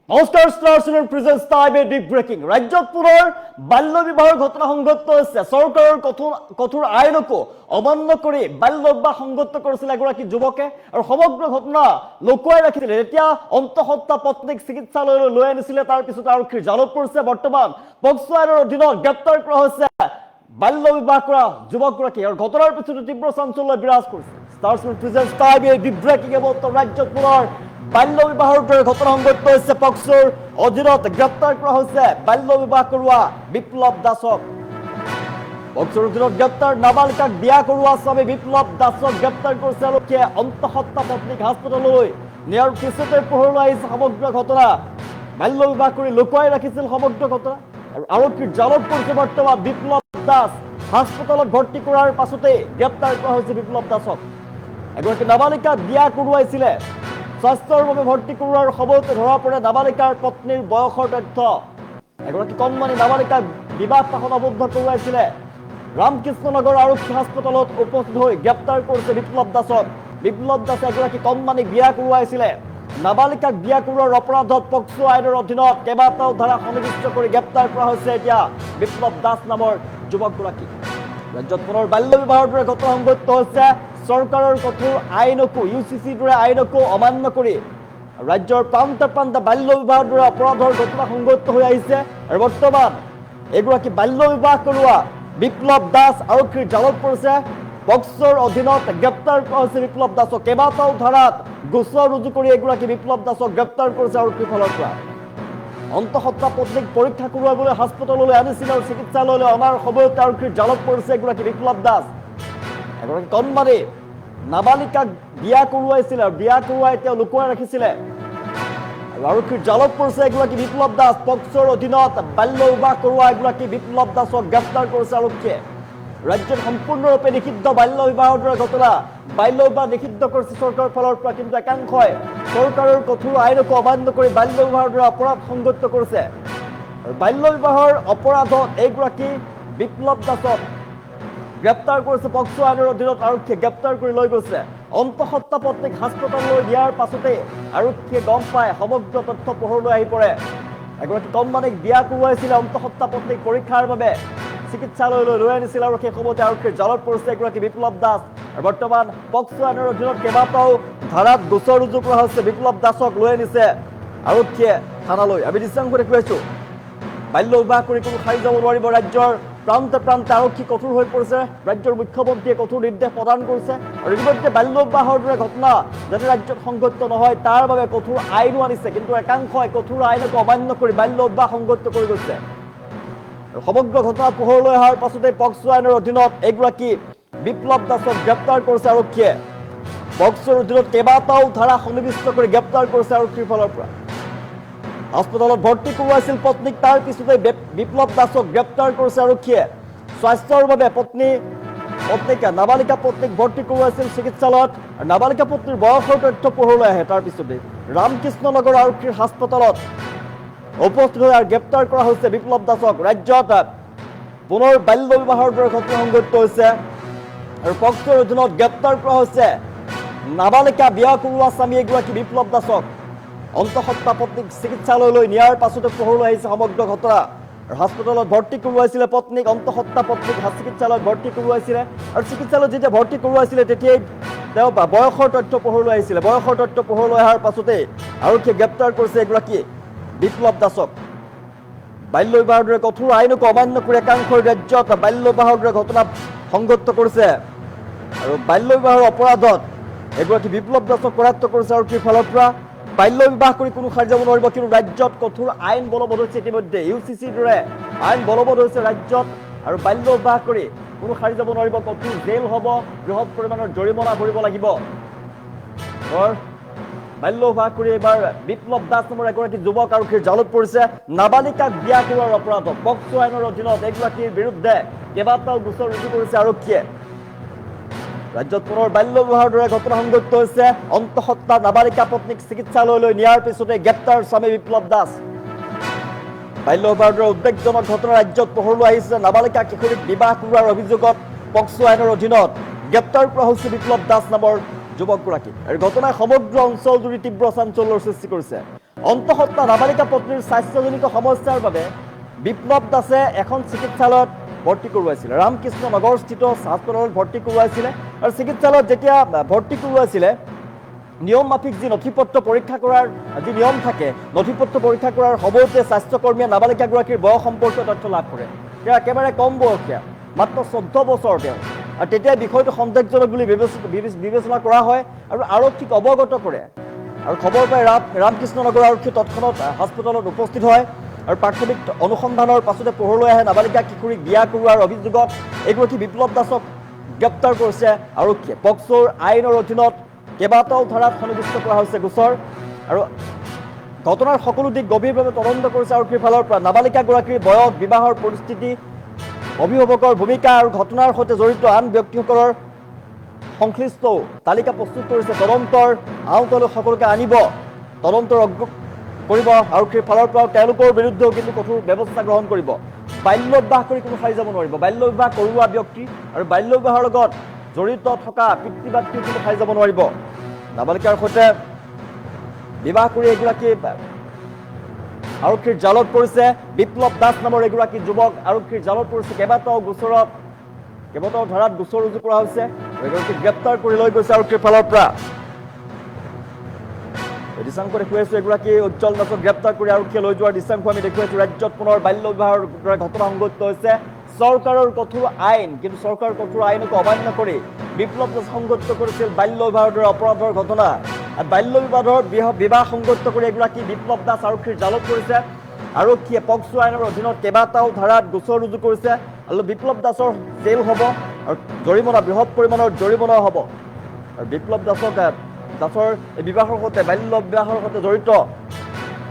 নমস্কাৰ star presence time a deep breaking ৰাজ্যত পুনৰ বাল্য বিবাহৰ ঘটনা সংঘটিত হৈছে চৰকাৰৰ কঠোৰ আইনকো অমান্য কৰি বাল্য বিবাহ সংঘটিত কৰিছিল এগৰাকী যুৱকে আৰু সমগ্ৰ ঘটনা লুকুৱাই ৰাখিছিল এতিয়া অন্তঃসত্ত্বা পত্নীক চিকিৎসালয়লৈ লৈ আনিছিলে তাৰ পিছত আৰক্ষীৰ জালত পৰিছে বৰ্তমান পক্সো আইনৰ অধীনত গ্ৰেপ্তাৰ কৰা হৈছে বাল্য বিবাহ কৰা যুৱকগৰাকী আৰু ঘটনাৰ পিছতে তীব্ৰ চাঞ্চল্য বিৰাজ কৰিছে star presence time a deep breaking ৰাজ্যত পুনৰ বাল্য বিবাহৰ দৰে ঘটনা সংঘটিত হৈছে পক্সোৰ অধীনত গ্ৰেপ্তাৰ কৰা হৈছে বাল্য বিবাহ কৰোৱা বিপ্লৱ দাসক পক্সোৰ অধীনত গ্ৰেপ্তাৰ নাবালিকাক বিয়া কৰোৱা স্বামী বিপ্লৱ দাসক গ্ৰেপ্তাৰ কৰিছে আৰক্ষীয়ে অন্তঃসত্ত্বা পত্নীক হাস্পতাললৈ নিয়াৰ পিছতে পোহৰলৈ আহিছে সমগ্ৰ ঘটনা বাল্য বিবাহ কৰি লুকুৱাই ৰাখিছিল সমগ্ৰ ঘটনা আৰু আৰক্ষীৰ জালত পৰিছে বৰ্তমান বিপ্লৱ দাস হাস্পতালত ভৰ্তি কৰাৰ পাছতে গ্ৰেপ্তাৰ কৰা হৈছে বিপ্লৱ দাসক এগৰাকী নাবালিকাক বিয়া কৰোৱাইছিলে স্বাস্থ্যৰ বাবে ভৰ্তি কৰোৱাৰ সময়তে ধৰা পৰে নাবালিকাৰ পত্নীৰ বয়সৰ তথ্য এগৰাকী কণমানি নাবালিকাক বিবাহ পাশত আবদ্ধ কৰোৱাইছিলে ৰামকৃষ্ণনগৰ আৰক্ষী হাস্পতালত উপস্থিত হৈ গ্ৰেপ্তাৰ কৰিছে বিপ্লৱ দাসক বিপ্লৱ দাসে এগৰাকী কণমানিক বিয়া কৰোৱাইছিলে নাবালিকাক বিয়া কৰোৱাৰ অপৰাধত পক্সো আইনৰ অধীনত কেইবাটাও ধাৰা সন্নিৱিষ্ট কৰি গ্ৰেপ্তাৰ কৰা হৈছে এতিয়া বিপ্লৱ দাস নামৰ যুৱকগৰাকী ৰাজ্যত পুনৰ বাল্য বিবাহৰ দৰে ঘটনা সংঘটিত হৈছে চৰকাৰৰ কঠোৰ আইনকো ইউচিচিৰ দৰে আইনকো অমান্য কৰি ৰাজ্যৰ প্ৰান্তে প্ৰান্তে বাল্য বিবাহৰ দৰে অপৰাধৰ ঘটনা সংঘটিত হৈ আহিছে আৰু বৰ্তমান এগৰাকী বাল্য বিবাহ কৰোৱা বিপ্লৱ দাস আৰক্ষীৰ জালত পৰিছে পক্সোৰ অধীনত গ্ৰেপ্তাৰ কৰা হৈছে বিপ্লৱ দাসক কেইবাটাও ধাৰাত গোচৰ ৰুজু কৰি এগৰাকী বিপ্লৱ দাসক গ্ৰেপ্তাৰ কৰিছে আৰক্ষীৰ ফালৰ পৰা অন্তঃসত্ত্বা পত্নীক পৰীক্ষা কৰোৱাবলৈ হাস্পতাললৈ আনিছিল আৰু চিকিৎসালয়লৈ অনাৰ সময়তে আৰক্ষীৰ জালত পৰিছে এগৰাকী বিপ্লৱ দাস এগৰাকী কণমানি নাবালিকাক বিয়া কৰোৱাইছিলে আৰু বিয়া কৰোৱাই তেওঁ লুকুৱাই ৰাখিছিলে আৰু আৰক্ষীৰ জালত পৰিছে এগৰাকী বিপ্লৱ দাস পক্সোৰ অধীনত বাল্য বিবাহ কৰোৱা এগৰাকী বিপ্লৱ দাসক গ্ৰেপ্তাৰ কৰিছে আৰক্ষীয়ে ৰাজ্যত সম্পূৰ্ণৰূপে নিষিদ্ধ বাল্য বিবাহৰ দৰে ঘটনা বাল্য বিবাহ নিষিদ্ধ কৰিছে চৰকাৰৰ ফালৰ পৰা কিন্তু একাংশই চৰকাৰৰ কঠোৰ আইনকো অমান্য কৰি বাল্য বিবাহৰ দৰে অপৰাধ সংঘটিত কৰিছে আৰু বাল্য বিবাহৰ অপৰাধত এগৰাকী বিপ্লৱ দাসক গ্ৰেপ্তাৰ কৰিছে পক্সো আইনৰ অধীনত আৰক্ষীয়ে গ্ৰেপ্তাৰ কৰি লৈ গৈছে অন্তঃসত্ত্বা পত্নীক হাস্পতাললৈ নিয়াৰ পাছতে আৰক্ষীয়ে গম পায় সমগ্ৰ তথ্য পোহৰলৈ আহি পৰে এগৰাকী কণমানিক বিয়া কৰোৱাইছিলে অন্তঃসত্ত্বা পত্নীক পৰীক্ষাৰ বাবে চিকিৎসালয়লৈ লৈ আনিছিল আৰু সেই সময়তে আৰক্ষীৰ জালত পৰিছে এগৰাকী বিপ্লৱ দাস আৰু বৰ্তমান পক্সো আইনৰ অধীনত কেইবাটাও ধাৰাত গোচৰ ৰুজু কৰা হৈছে বিপ্লৱ দাসক লৈ আনিছে আৰক্ষীয়ে থানালৈ আমি দৃশ্যাংশ দেখুৱাইছোঁ বাল্য বিবাহ কৰি কোনো সাৰি যাব নোৱাৰিব ৰাজ্যৰ প্ৰান্তে প্ৰান্তে আৰক্ষী কঠোৰ হৈ পৰিছে ৰাজ্যৰ মুখ্যমন্ত্ৰীয়ে কঠোৰ নিৰ্দেশ প্ৰদান কৰিছে আৰু ইতিমধ্যে বাল্য বিবাহৰ দৰে ঘটনা যাতে ৰাজ্যত সংঘটিত নহয় তাৰ বাবে কঠোৰ আইনো আনিছে কিন্তু একাংশই কঠোৰ আইনকো অমান্য কৰি বাল্য বিবাহ সংঘটিত কৰি গৈছে আৰু সমগ্ৰ ঘটনা পোহৰলৈ অহাৰ পাছতে পক্সো আইনৰ অধীনত এগৰাকী বিপ্লৱ দাসক গ্ৰেপ্তাৰ কৰিছে আৰক্ষীয়ে পক্সোৰ অধীনত কেইবাটাও ধাৰা সন্নিৱিষ্ট কৰি গ্ৰেপ্তাৰ কৰিছে আৰক্ষীৰ ফালৰ পৰা হাস্পতালত ভৰ্তি কৰোৱাইছিল পত্নীক তাৰ পিছতে বিপ্লৱ দাসক গ্ৰেপ্তাৰ কৰিছে আৰক্ষীয়ে স্বাস্থ্যৰ বাবে নাবালিকা পত্নীক ভৰ্তি কৰোৱাইছিল চিকিৎসালয়ত আৰু নাবালিকা পত্নীৰ বয়সৰ তথ্য পোহৰলৈ আহে তাৰ পিছতে ৰামকৃষ্ণনগৰ আৰক্ষীৰ হাস্পতালত উপস্থিত হৈ গ্ৰেপ্তাৰ কৰা হৈছে বিপ্লৱ দাসক ৰাজ্যত পুনৰ বাল্য বিবাহৰ দৰে ঘটনা সংঘটিত হৈছে আৰু পক্সোৰ অধীনত গ্ৰেপ্তাৰ কৰা হৈছে নাবালিকা বিয়া কৰোৱা স্বামী এগৰাকী বিপ্লৱ দাসক অন্তঃসত্ত্বা পত্নীক চিকিৎসালয়লৈ নিয়াৰ পাছতে পোহৰলৈ আহিছে সমগ্ৰ ঘটনা আৰু হাস্পতালত ভৰ্তি কৰোৱাইছিলে পত্নীক অন্তঃসত্ত্বা পত্নীক চিকিৎসালয়ত ভৰ্তি কৰোৱাইছিলে আৰু চিকিৎসালয়ত যেতিয়া ভৰ্তি কৰোৱাইছিলে তেতিয়াই তেওঁ বয়সৰ তথ্য পোহৰলৈ আহিছিলে বয়সৰ তথ্য পোহৰলৈ অহাৰ পাছতে আৰক্ষীয়ে গ্ৰেপ্তাৰ কৰিছে এগৰাকী বিপ্লৱ দাসক বাল্য বিবাহৰ দৰে কঠোৰ আইনকো অমান্য কৰি একাংশই ৰাজ্যত বাল্য বিবাহৰ দৰে ঘটনা সংঘটিত কৰিছে আৰু বাল্য বিবাহৰ অপৰাধত এগৰাকী বিপ্লৱ দাসক কৰায়ত্ব কৰিছে আৰক্ষীৰ ফালৰ পৰা বাল্য বিবাহ কৰি কোনো সাৰি যাব নোৱাৰিব কিন্তু ৰাজ্যত কঠোৰ আইন বলবৎ হৈছে ইতিমধ্যে ইউচিচিৰ দৰে আইন বলবৎ হৈছে ৰাজ্যত আৰু বাল্য বিবাহ কৰি কোনো সাৰি যাব নোৱাৰিব কঠোৰ জেল হ'ব বৃহৎ পৰিমাণৰ জৰিমনা ভৰিব লাগিব বাল্য বিবাহ কৰি এইবাৰ বিপ্লৱ দাস নামৰ এগৰাকী যুৱক আৰক্ষীৰ জালত পৰিছে নাবালিকাক বিয়া কৰোৱাৰ অপৰাধত পক্সো আইনৰ অধীনত এগৰাকীৰ বিৰুদ্ধে কেইবাটাও গোচৰ ৰুজু কৰিছে আৰক্ষীয়ে ৰাজ্যত পুনৰ বাল্য বিবাহৰ দৰে ঘটনা সংঘটিত হৈছে অন্তঃসত্ত্বা নাবালিকা পত্নীক চিকিৎসালয়লৈ নিয়াৰ পিছতে গ্ৰেপ্তাৰ স্বামী বিপ্লৱ দাস বাল্য বিবাহৰ দৰে উদ্বেগজনক ঘটনা ৰাজ্যত পোহৰলৈ আহিছে নাবালিকা কিশোৰীক বিবাহ কৰোৱাৰ অভিযোগত পক্সো আইনৰ অধীনত গ্ৰেপ্তাৰ কৰা হৈছে বিপ্লৱ দাস নামৰ যুৱকগৰাকীক। আৰু ঘটনাই সমগ্ৰ অঞ্চলজুৰি তীব্ৰ চাঞ্চল্যৰ সৃষ্টি কৰিছে। অন্তঃসত্ত্বা নাবালিকা পত্নীৰ স্বাস্থ্যজনিত সমস্যাৰ বাবে বিপ্লৱ দাসে এখন চিকিৎসালয়ত ভৰ্তি কৰোৱাইছিলে। ৰামকৃষ্ণ নগৰস্থিত হাস্পতালত ভৰ্তি কৰোৱাইছিলে। আৰু চিকিৎসালয়ত যেতিয়া ভৰ্তি কৰোৱাইছিলে, নিয়ম মাফিক যি নথিপত্ৰ পৰীক্ষা কৰাৰ যি নিয়ম থাকে, নথিপত্ৰ পৰীক্ষা কৰাৰ সময়তে স্বাস্থ্যকৰ্মীয়ে নাবালিকাগৰাকীৰ বয়স সম্পৰ্কীয় তথ্য লাভ কৰে। তেওঁ একেবাৰে কম বয়সীয়া, মাত্ৰ 14 বছৰ তেওঁ। আৰু তেতিয়া বিষয়টো সন্দেহজনক বুলি বিবেচনা কৰা হয় আৰু আৰক্ষীক অৱগত কৰে। আৰু খবৰ পাই ৰামকৃষ্ণ নগৰ আৰক্ষী তৎক্ষণাত হাস্পতালত উপস্থিত হয়। আৰু প্ৰাথমিক অনুসন্ধানৰ পাছতে পোহৰলৈ আহে নাবালিকা কিশোৰীক বিয়া কৰোৱাৰ অভিযোগত এগৰাকী বিপ্লৱ দাসক গ্ৰেপ্তাৰ কৰিছে আৰক্ষীয়ে। পক্সোৰ আইনৰ অধীনত কেইবাটাও ধাৰাত সন্নিৱিষ্ট কৰা হৈছে গোচৰ। আৰু ঘটনাৰ সকলো দিশ গভীৰভাৱে তদন্ত কৰিছে আৰক্ষীৰ ফালৰ পৰা। নাবালিকাগৰাকীৰ বয়স, বিবাহৰ পৰিস্থিতি, অভিভাৱকৰ ভূমিকা আৰু ঘটনাৰ সৈতে জড়িত আন ব্যক্তিসকলৰ সংশ্লিষ্ট তালিকা প্ৰস্তুত কৰিছে। তদন্তৰ আওতালৈ সকলোকে আনিব, তদন্ত কৰিব আৰক্ষীৰ ফালৰ পৰা। তেওঁলোকৰ বিৰুদ্ধেও কিন্তু কঠোৰ ব্যৱস্থা গ্ৰহণ কৰিব। বাল্য বিবাহ কৰি কোনো ঠাই যাব নোৱাৰিব। বাল্য বিবাহ কৰোৱা ব্যক্তি আৰু বাল্য বিবাহৰ লগত জড়িত থকা পিতৃ মাতৃ কোনো ঠাই যাব নোৱাৰিব। নাবালিকাৰ সৈতে বিবাহ কৰি এগৰাকী আৰক্ষীৰ জালত পৰিছে। বিপ্লৱ দাস নামৰ এগৰাকী যুৱক আৰক্ষীৰ জালত পৰিছে। কেইবাটাও ধাৰাত গোচৰ ৰুজু কৰা হৈছে। এগৰাকীক গ্ৰেপ্তাৰ কৰি লৈ গৈছে আৰক্ষীৰ ফালৰ পৰা। দৃশ্যাংশ দেখুৱাইছো, এগৰাকী উজ্জ্বল দাসক গ্ৰেপ্তাৰ কৰি আৰক্ষীয়ে লৈ যোৱাৰ দৃশ্যাংশ আমি দেখুৱাইছো। ৰাজ্যত পুনৰ বাল্য বিবাহৰ ঘটনা সংঘটিত হৈছে। চৰকাৰৰ কঠোৰ আইন, কিন্তু চৰকাৰৰ কঠোৰ আইনক অমান্য কৰি বিপ্লৱ দাস সংঘটিত কৰিছিল বাল্য বিবাহৰ দৰে অপৰাধৰ ঘটনা। বাল্য বিবাহ সংঘটিত কৰি এগৰাকী বিপ্লৱ দাস আৰক্ষীৰ জালত পৰিছে। আৰক্ষীয়ে পক্সো আইনৰ অধীনত কেইবাটাও ধাৰাত গোচৰ ৰুজু কৰিছে। আৰু বিপ্লৱ দাসৰ জেল হ'ব আৰু জৰিমনা, বৃহৎ পৰিমাণৰ জৰিমনাও হ'ব। আৰু বিপ্লৱ দাসৰ বিবাহৰ সৈতে, বাল্য বিবাহৰ সৈতে জড়িত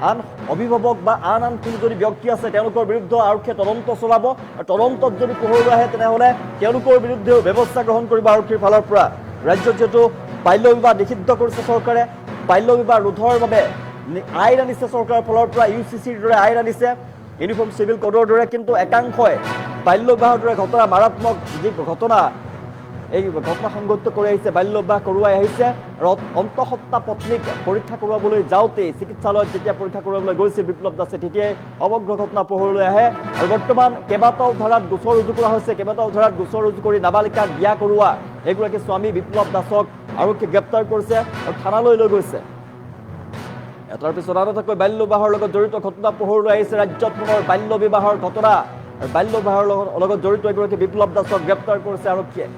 আন অভিভাৱক বা আন কোনো যদি ব্যক্তি আছে, তেওঁলোকৰ বিৰুদ্ধে আৰক্ষীয়ে তদন্ত চলাব। আৰু তদন্তত যদি পোহৰলৈ আহে, তেনেহ'লে তেওঁলোকৰ বিৰুদ্ধেও ব্যৱস্থা গ্ৰহণ কৰিব আৰক্ষীৰ ফালৰ পৰা। ৰাজ্যত যিহেতু বাল্য বিবাহ নিষিদ্ধ কৰিছে চৰকাৰে, বাল্য বিবাহ ৰোধৰ বাবে আইন আনিছে চৰকাৰৰ ফালৰ পৰা, UCCৰ দৰে আইন আনিছে, ইউনিফৰ্ম চিভিল কোডৰ দৰে। কিন্তু একাংশই বাল্য বিবাহৰ দৰে ঘটনা, মাৰাত্মক যি ঘটনা, এই ঘটনা সংঘটিত কৰি আহিছে, বাল্য বিবাহ কৰোৱাই আহিছে। আৰু অন্তঃসত্ত্বা পত্নীক পৰীক্ষা কৰোৱাবলৈ যাওঁতেই চিকিৎসালয়ত যেতিয়া পৰীক্ষা কৰাবলৈ গৈছিল বিপ্লৱ দাসে, তেতিয়াই সমগ্ৰ ঘটনা পোহৰলৈ আহে। আৰু বৰ্তমান কেইবাটাও ধাৰাত গোচৰ ৰুজু কৰা হৈছে। কেইবাটাও ধাৰাত গোচৰ ৰুজু কৰি নাবালিকাক বিয়া কৰোৱা এগৰাকী স্বামী বিপ্লৱ দাসক আৰক্ষীয়ে গ্ৰেপ্তাৰ কৰিছে আৰু থানালৈ লৈ গৈছে। এটাৰ পিছত আনটাকৈ বাল্য বিবাহৰ লগত জড়িত ঘটনা পোহৰলৈ আহিছে। ৰাজ্যত পুনৰ বাল্য বিবাহৰ ঘটনা আৰু বাল্য বিবাহৰ লগত জড়িত এগৰাকী বিপ্লৱ দাসক গ্ৰেপ্তাৰ কৰিছে আৰক্ষীয়ে।